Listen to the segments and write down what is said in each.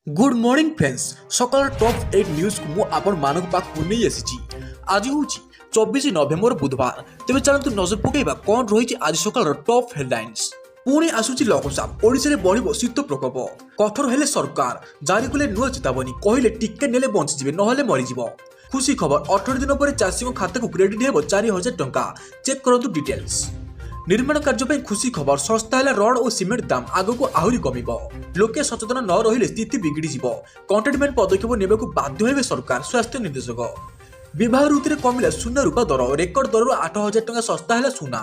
Good morning friends सकाल top 8 news को आपण मानक पाखु नहीं आसी आज हूँ 24 नवेम्बर बुधवार तेज चलतु नजर पकईवा कौन रही आज सकाल टॉप हेडलाइंस। पुणी आसुची लघुचाप ओडिशा बढ़ शीत प्रकोप कठोर हेले सरकार जारी कले नुआ चेतावनी कहले टिके नेले बंचीजे नहले मरीज। खुशी खबर 18 दिन पर चाषी खाता को क्रेडिट हेब 4000 टंका चेक करंतु डिटेल्स। निर्माण कार्य पर खुशी खबर सस्ता है रड और सिमेंट दाम आगक आहरी कम लोके सचेतन न रही स्थिति बिगिड़ कंटेनमेंट पदक्षेप ने बाध्य हे सरकार स्वास्थ्य निर्देशक। विवाह ऋतु कमिला सुना रूपा दर रेकर्ड दर 8000 टंका सस्ता है सुना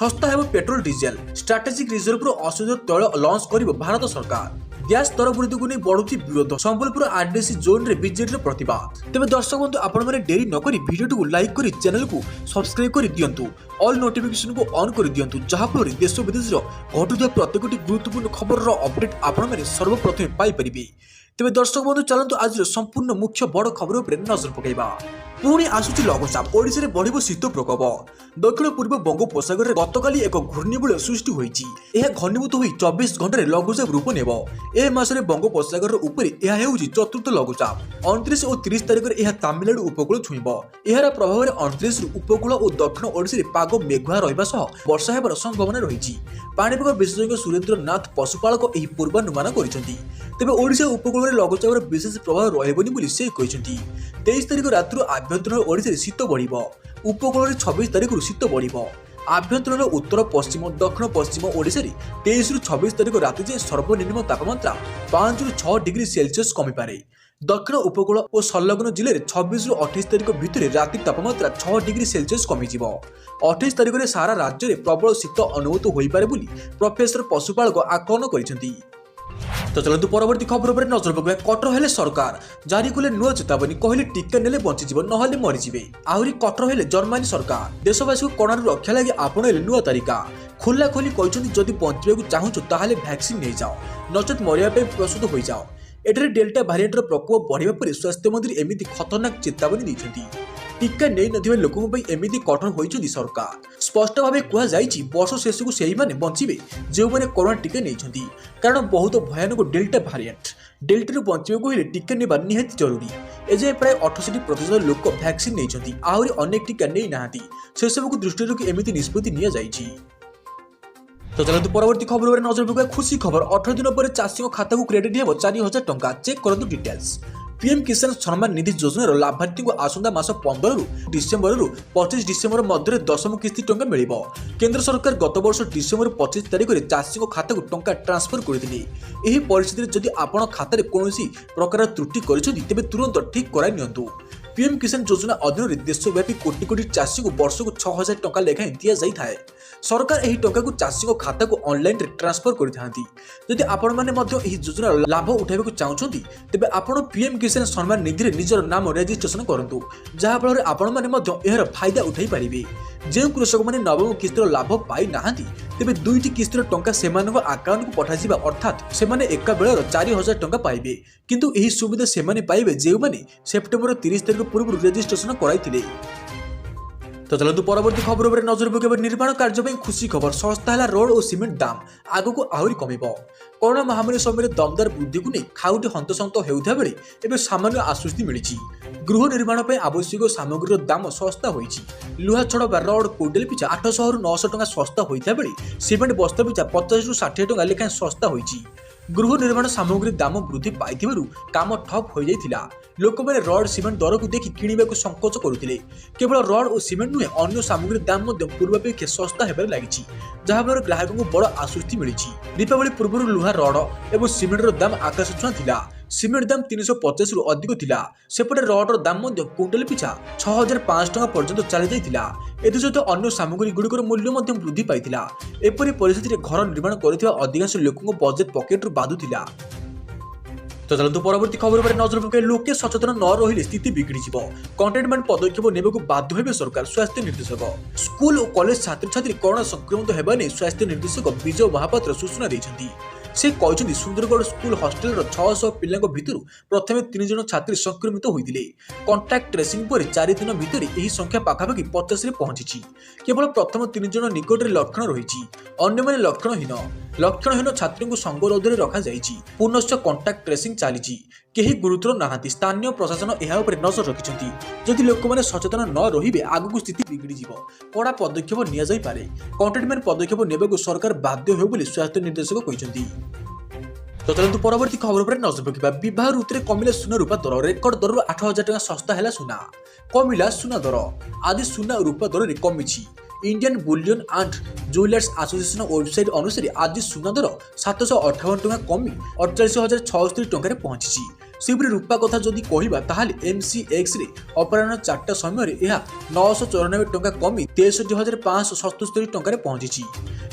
सस्ता है पेट्रोल डीजेल स्ट्राटेजिक रिजर्व औषध तैल लॉन्च कर भारत सरकार। गैस दर वृद्धि को नहीं बढ़ुची विरोध संबलपुर आरडीसी जोन रे बीजेडी प्रतिवाद। तेज दर्शक बंधु आपण मैंने डेरी नक भिडियो को लाइक कर चैनल को सब्सक्राइब कर दिंतु ऑल नोटिफिकेशन को ऑन कर दिंतु जहाँफल देश विदेश घटुवा प्रत्येक गुरुत्वपूर्ण खबर अपडेट आपण मैंने सर्वप्रथम पाइपर। तेज दर्शक बंधु चलतु आज संपूर्ण मुख्य बड़ खबर उपर नजर पकईवा। पुणी आसुची लघुचाप ओडिशा बढ़ शीत प्रकोप दक्षिण पूर्व बंगोपसागर में गतकाली एक घूर्णिबलय सृष्टि होईची। यह घनीभूत हो 24 घंटे लघुचाप रूप नेब। ए मासरे बंगोपसागर उपरि यह हेउची चतुर्थ लघुचाप 29 और 30 तारिख में यह तमिलनाडु उपकूल छुईब। यार प्रभाव में 29 उपकूल और दक्षिण ओडिशा पाग मेघुआ रहिबा सह वर्षा हेबार संभावना रही। पाणीपाग विशेषज्ञ सुरेंद्र नाथ पशुपालक यह पूर्वानुमान करिसेंती। तेबे ओडिशा उपकूल में लघुचापर विशेष प्रभाव रहबनी बोली से कहिसेंती। 23 तारिख रात्रु आभ्यंतर ओडिशा शीत बढ़ उपकूल में 26 तारिख शीत बढ़ आभ्यंतर उत्तर पश्चिम दक्षिण पश्चिम ओडिशा 23 रु 26 तारिख राति जाए सर्वनिम्न तापमात्रा 5 रु 6 डिग्री सेल्सियस कमिपारे। दक्षिण उपकूल और संलग्न जिले में 26 रु 28 तारिख भितर राति तापमात्रा 6 डिग्री सेल्सियस कमिजिव। 28 तारिख में सारा राज्य में प्रबल शीत अनुभूत होइपारे बोली प्रोफेसर पशुपालक आकलन करिसेंती। तो चलतु परवर्ती खबर पर नजर पकड़ा। कठोर हेले सरकार जारी कले नुआ चेतावनी कहले टीका नेले बंचीज नहले मरीजे। आहरी कठोर हेले जर्मनी सरकार देशवासी को कोरोना रक्षा लगी आपणेले नुआ तारिका खोला खोली कहते जदि बंचा चाहूँ ताहले वैक्सीन नहीं जाओ नचेत मरिया प्रस्तुत हो जाओ। एଠାରେ डेल्टा भारिएंटर प्रकोप बढ़िबा पर स्वास्थ्य मंत्री एमिति खतरनाक चेतावनी दैछन्ती। टीका नै नथिबा लोकଙ୍କ ପାଇଁ एमिति कठोर होइछन्ती सरकार। स्पष्ट भावे कुहा जाइछि वर्ष शेष को सेही माने बंचिबे जे माने कोरोना टीका नैछन्ती कारण बहुत भयानक डेल्टा भारिएंट डेल्टा बंचिबाकू हेले टीका नेबा निहाती जरूरी। एजे प्राय 68% लोक वैक्सीन नैछन्ती आहुरी अनेक टीका नै नाहांती से सबको दृष्टि रखि एमिति निष्पत्ति निया जाइछि। तो चलतु परवर्ती खबर पर नजर पकड़ा। खुशी खबर 18 दिन पर चाषी खाता को क्रेडिट हेब 4000 टंका चेक करंतु डिटेल्स। पीएम किसान सम्मान निधि योजनार लाभार्थी को आसंता मास 15 रु डिसेंबर रु 25 डिसेंबर मध्य 10 किस्ती टंका मिलिब। केंद्र सरकार गत वर्ष डिसेंबर 25 तारिख में चाषी खाता को टंका ट्रांसफर करथिले। एही परिस्थिति जदि आपण खातारे कोनोसी प्रकार त्रुटि करिसेंती तेबे तुरंत ठीक कराई नियंतु। पीएम किसान योजना अधीन देशव्यापी कोटी कोटी चाषी को वर्ष को 6000 टंका लेखाएं दि जाए। सरकार यही टंका को चाषी खाता को ऑनलाइन ट्रांसफर करथांती। जदि आपण माने मध्य एही योजना लाभ उठाइबा चाहूछंती तेबे आपण पीएम किसान सम्मान निधि रे निजर नाम रजिस्ट्रेशन करंतु जहा फल रे आपण माने मध्य एहर फायदा उठाई परिबे। जे कृषक माने नवम किस्तर लाभ पाई नाहांती तेबे दुईटी किस्तर टंका सेमानक अकाउंट को पठाजिबा अर्थात सेमाने एका बेलर 4000 टंका पाइबे। किंतु एही सुविधा सेमाने पाइबे जे माने सेप्टेम्बर 30 तारिख पूर्व रजिस्ट्रेशन कराइथिले। तो चलतु परवर्ती खबर पर नजर पकड़। निर्माण कार्य पर खुशी खबर सस्ता है रोड और सिमेंट दाम आगक आहरी कम। कोरोना महामारी समय दमदार वृद्धि को नहीं खाउटी हंतसंत होता बेले एवं सामान्य आश्वस्ति मिली। गृह निर्माण पर आवश्यक सामग्री दाम सस्ता होइछि। लुहा छड़ बा रड क्विंटल पिछा 800 रु 900 टंका सस्ता होता बेले सिमेंट बस्ता पिछा 50 रु 60 टंका लेखाएं सस्ता होइछि। गृह निर्माण सामग्री दाम वृद्धि पाइथिबारु काम ठप हो जाइथिला। लोक मैंने रड सिमेंट दर को देखि किणवा को संकोच करुथिले। केवल रड और सिमेंट नुहे अन्य सामग्री दाम पूर्वापेक्षा सस्ता हेबार लागिछि जहाँफल ग्राहकों को बड़ आश्वस्ति मिली। दीपावली पूर्व लुहा रड और सिमेंट दाम आकाश छुआ थिला। सिमेंट दाम 350 रु अधिक थिला। सेपटे रडर दाम क्विंटल पिछा 6500 टंका पर्यंत चली जाइथिला। एसहित अन्य सामग्री गुड़िकर मूल्य वृद्धि पाइथिला। एपरि परिस्थिति घर निर्माण करिथिबा अधिकांश लोकଙ୍କ बजेट पॉकेट रु बाधुथिला। तो चलतु परवर्ती खबर पर नजर पकड़। लोके सचेतन न रही स्थिति बिगिड़ कंटेनमेंट पदक्षेप ने बाध्य हे सरकार स्वास्थ्य निर्देशक। स्कूल और कॉलेज छात्र छात्री कोरोना संक्रमित होगा नहीं स्वास्थ्य निर्देशक विजय महापात्र सूचना देते। ସେ କହିଛନ୍ତି ସୁନ୍ଦରଗଡ଼ ସ୍କୁଲ ହଷ୍ଟେଲର 600 ପିଲାଙ୍କ ଭିତରୁ ପ୍ରଥମେ 3 ଜଣ ଛାତ୍ରୀ ସଂକ୍ରମିତ ହୋଇଥିଲେ। କଣ୍ଟାକ୍ଟ ଟ୍ରେସିଂ ପରେ 4 ଦିନ ଭିତରେ ଏହି ସଂଖ୍ୟା ପାଖାପାଖି 50ରେ ପହଞ୍ଚିଛି। କେବଳ ପ୍ରଥମ 3 ଜଣ ନିକଟରେ ଲକ୍ଷଣ ରହିଛି, ଅନ୍ୟମାନେ ଲକ୍ଷଣହୀନ ଛାତ୍ରୀଙ୍କୁ ସଙ୍ଗରୋଧରେ ରଖାଯାଇଛି। ପୁନଶ୍ଚ କଣ୍ଟାକ୍ଟ ଟ୍ରେସିଂ ଚାଲିଛି, କେହି ଗୁରୁତର ନାହାନ୍ତି। ସ୍ଥାନୀୟ ପ୍ରଶାସନ ଏହା ଉପରେ ନଜର ରଖିଛନ୍ତି। ଯଦି ଲୋକମାନେ ସଚେତନ ନ ରହିବେ ଆଗକୁ ସ୍ଥିତି ବିଗିଡ଼ିଯିବ, କଡ଼ା ପଦକ୍ଷେପ ନିଆଯାଇପାରେ। କଣ୍ଟେନମେଣ୍ଟ ପଦକ୍ଷେପ ନେବାକୁ ସରକାର ବାଧ୍ୟ ହେବେ ବୋଲି ସ୍ୱାସ୍ଥ୍ୟ ନିର୍ଦ୍ଦେଶକ କହିଛନ୍ତି। ତ ଚାଲନ୍ତୁ ପରବର୍ତ୍ତୀ ଖବର ଉପରେ ନଜର ପକାଇବା। ବିବାହ ଋତୁରେ କମିଲା ସୁନା ରୂପା ଦର, ରେକର୍ଡ ଦରରୁ 8,000 ଟଙ୍କା ଶସ୍ତା ହେଲା ସୁନା। କମିଲା ସୁନା ଦର, ଆଜି ସୁନା ରୂପା ଦରରେ କମିଛି। Indian bullion and jewellers association website ଅନୁସାରେ ଆଜି ସୁନା ଦର 758 ଟଙ୍କା କମି 48,076 ଟଙ୍କାରେ ପହଞ୍ଚିଛି। ସେହିପରି ରୂପା କଥା ଯଦି କହିବା ତାହେଲେ MCXରେ ଅପରାହ୍ନ 4ଟା ସମୟରେ ଏହା 994 ଟଙ୍କା କମି 63,577 ଟଙ୍କାରେ ପହଞ୍ଚିଛି।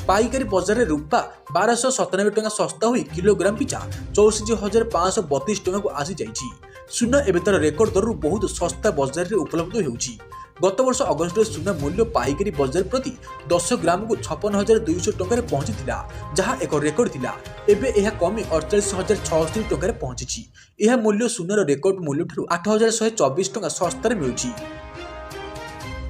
ପାଇକାରୀ ବଜାରରେ ରୂପା 1297 ଟଙ୍କା ଶସ୍ତା ହୋଇ କିଲୋଗ୍ରାମ ପିଛା 64,532 ଟଙ୍କାକୁ ଆସିଯାଇଛି। ସୁନା ଏବେ ତାର ରେକର୍ଡ ଦରରୁ ବହୁତ ଶସ୍ତା ବଜାରରେ ଉପଲବ୍ଧ ହେଉଛି। ଗତ ବର୍ଷ ଅଗଷ୍ଟରେ ସୁନା ମୂଲ୍ୟ ପାଇକାରୀ ବଜାର ପ୍ରତି 10 ଗ୍ରାମକୁ 56,200 ଟଙ୍କାରେ ପହଞ୍ଚିଥିଲା, ଯାହା ଏକ ରେକର୍ଡ ଥିଲା। ଏବେ ଏହା କମି 48,076 ଟଙ୍କାରେ ପହଞ୍ଚିଛି। ଏହା ମୂଲ୍ୟ ସୁନାର ରେକର୍ଡ ମୂଲ୍ୟଠାରୁ 8,124 ଟଙ୍କା ଶସ୍ତାରେ ମିଳୁଛି।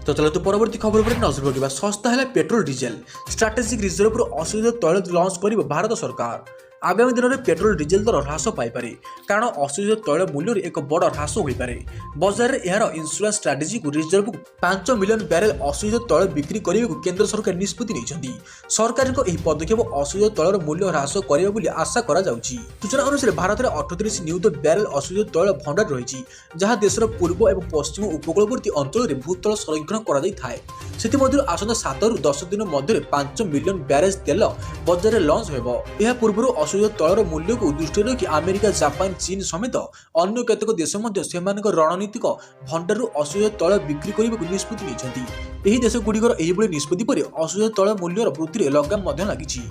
ତ ଚାଲନ୍ତୁ ପରବର୍ତ୍ତୀ ଖବର ଉପରେ ନଜର ପକାଇବା। ଶସ୍ତା ହେଲା ପେଟ୍ରୋଲ ଡିଜେଲ, ଷ୍ଟ୍ରାଟେଜିକ୍ ରିଜର୍ଭରୁ ଅଶୋଧିତ ତୈଳ ଲଞ୍ଚ କରିବ ଭାରତ ସରକାର। ଆଗାମୀ ଦିନରେ ପେଟ୍ରୋଲ ଡିଜେଲ ଦର ହ୍ରାସ ପାଇପାରେ, କାରଣ ଅଶୋଧିତ ତୈଳ ମୂଲ୍ୟରେ ଏକ ବଡ଼ ହ୍ରାସ ହୋଇପାରେ। ବଜାରରେ ଏହାର ଇନ୍ସୁରାନ୍ସ ଷ୍ଟ୍ରାଟେଜିକୁ ରିଜର୍ଭକୁ 5 ମିଲିୟନ ବ୍ୟାରେଲ ଅଶୋଧିତ ତୈଳ ବିକ୍ରି କରିବାକୁ କେନ୍ଦ୍ର ସରକାର ନିଷ୍ପତ୍ତି ନେଇଛନ୍ତି। ସରକାରଙ୍କ ଏହି ପଦକ୍ଷେପ ଅଶୋଧିତ ତୈଳର ମୂଲ୍ୟ ହ୍ରାସ କରିବ ବୋଲି ଆଶା କରାଯାଉଛି। ସୂଚନା ଅନୁସାରେ ଭାରତରେ 38 ନିୟୁତ ବ୍ୟାରେଲ ଅଶୋଧିତ ତୈଳ ଭଣ୍ଡାର ରହିଛି, ଯାହା ଦେଶର ପୂର୍ବ ଏବଂ ପଶ୍ଚିମ ଉପକୂଳବର୍ତ୍ତୀ ଅଞ୍ଚଳରେ ଭୂତଳ ସଂରକ୍ଷଣ କରାଯାଇଥାଏ। ସେଥିମଧ୍ୟରୁ ଆସନ୍ତା 7ରୁ 10 ଦିନ ମଧ୍ୟରେ 5 ମିଲିୟନ ବ୍ୟାରେଜ ତେଲ ବଜାରରେ ଲଞ୍ଚ ହେବ। ଏହା ପୂର୍ବରୁ ଅଶୋଧିତ ତୈଳର ମୂଲ୍ୟକୁ ଦୃଷ୍ଟିରେ ରଖି ଆମେରିକା, ଜାପାନ, ଚୀନ ସମେତ ଅନ୍ୟ କେତେକ ଦେଶ ମଧ୍ୟ ସେମାନଙ୍କ ରଣନୀତିକ ଭଣ୍ଡାରରୁ ଅଶୋଧିତ ତୈଳ ବିକ୍ରି କରିବାକୁ ନିଷ୍ପତ୍ତି ନେଇଛନ୍ତି। ଏହି ଦେଶଗୁଡ଼ିକର ଏହିଭଳି ନିଷ୍ପତ୍ତି ପରେ ଅଶୋଧିତ ତୈଳ ମୂଲ୍ୟର ବୃଦ୍ଧିରେ ଲଗାମ ମଧ୍ୟ ଲାଗିଛି।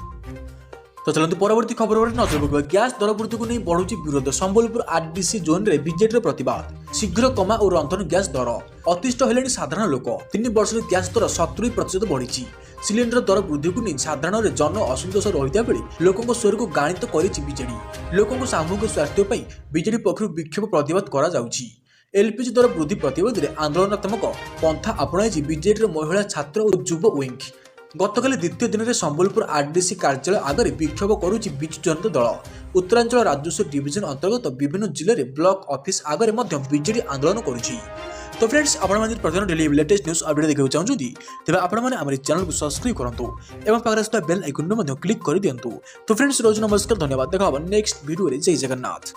ତ ଚାଲନ୍ତୁ ପରବର୍ତ୍ତୀ ଖବର ଉପରେ ନଜର ପକାଇବା। ଗ୍ୟାସ୍ ଦର ବୃଦ୍ଧିକୁ ନେଇ ବଢୁଛି ବିରୋଧ, ସମ୍ବଲପୁର RDC ଜୋନରେ ବିଜେଡିର ପ୍ରତିବାଦ। ଶୀଘ୍ର କମା ଓ ରନ୍ଧନ ଗ୍ୟାସ୍ ଦର, ଅତିଷ୍ଠ ହେଲେଣି ସାଧାରଣ ଲୋକ। 3 ବର୍ଷରେ ଗ୍ୟାସ୍ ଦର 70% ବଢିଛି। ସିଲିଣ୍ଡର ଦର ବୃଦ୍ଧିକୁ ନେଇ ସାଧାରଣରେ ଜନ ଅସନ୍ତୋଷ ରହିଥିବା ବେଳେ ଲୋକଙ୍କ ସ୍ୱରକୁ ଗାଣିତ କରିଛି ବିଜେଡି। ଲୋକଙ୍କ ସାମୂହିକ ସ୍ୱାସ୍ଥ୍ୟ ପାଇଁ ବିଜେଡି ପକ୍ଷରୁ ବିକ୍ଷୋଭ ପ୍ରତିବାଦ କରାଯାଉଛି। LPG ଦର ବୃଦ୍ଧି ପ୍ରତିବାଦରେ ଆନ୍ଦୋଳନାତ୍ମକ ପନ୍ଥା ଆପଣାଇଛି ବିଜେଡିର ମହିଳା, ଛାତ୍ର ଓ ଯୁବ ୱିଙ୍ଗ। ଗତକାଲି ଦ୍ୱିତୀୟ ଦିନରେ ସମ୍ବଲପୁର RDC କାର୍ଯ୍ୟାଳୟ ଆଗରେ ବିକ୍ଷୋଭ କରୁଛି ବିଜୁ ଜନତା ଦଳ। ଉତ୍ତରାଞ୍ଚଳ ରାଜସ୍ୱ ଡିଭିଜନ ଅନ୍ତର୍ଗତ ବିଭିନ୍ନ ଜିଲ୍ଲାରେ ବ୍ଲକ ଅଫିସ ଆଗରେ ମଧ୍ୟ ବିଜେଡି ଆନ୍ଦୋଳନ କରୁଛି। तो फ्रेंड्स आपने प्रतिदिन डेली लेटेस्ट न्यूज अपडेट देखा चाहते तेज आपने आम चैनल को सब्सक्राइब करूँ और पाखे बेल आइकन क्लिक कर दिंतु। तो फ्रेंड्स रोज नमस्कार, धन्यवाद। देखा नेक्स्ट वीडियो जय जगन्नाथ।